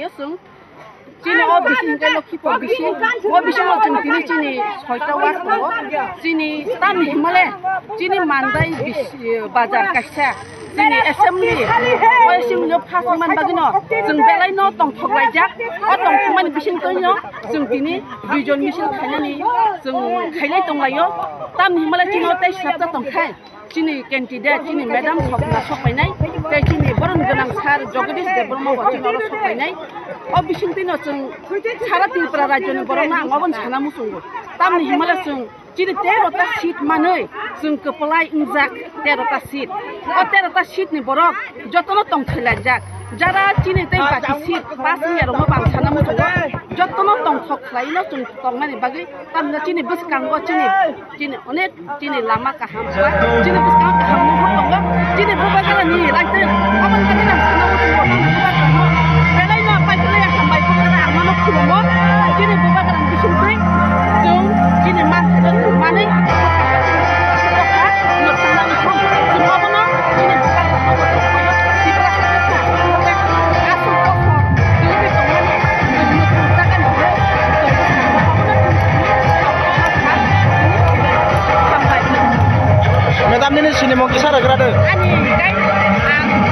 thonglayo जों Chini o bising ke lokhi po bising o bising lo jeng tini chini soita wa ko chini tam himale chini mandai bazar kaisa chini assembly o assembly phas man bagino jeng belai no tong thoklai jak o tong thman bising to no jeng tini duijon misil khainani jeng khailai tonglayo tam himale chini o tai sabta tong khai chini candidate chini madam sokna sokainai tai chini boron ganang sar jogadish debroma waching oro sokainai o bising tino jeng सारा त्रिपुरा राज्यनि बरना आंगबन साना मुसुंगो तामनि हिमालय जों जिनि 13टा सीट मानै जों कपलाय इंजाक 13टा सीट ओ 13टा सीटनि बरक जतनो तंखैला जाक जारा जिनि तै बाकी सीट पास यारमो बांसाना मुसुंगो जतनो तंखखलायनो जों तंमानि बागै तामना जिनि बसकांगो जिनि अनेक जिनि लामा काहाम जिनि बसकांग काहाम नु दंगो जिनि बबागारा नि रायते अमन बागै साना मुसुंगो बेलायना पाइकलाय हामबाय बबागारा आंनो खुलुमो जिनि बबागारा बिसिनथै जों जिनि मानसिजों मानै Madam ini sini mau kisah ada ani guys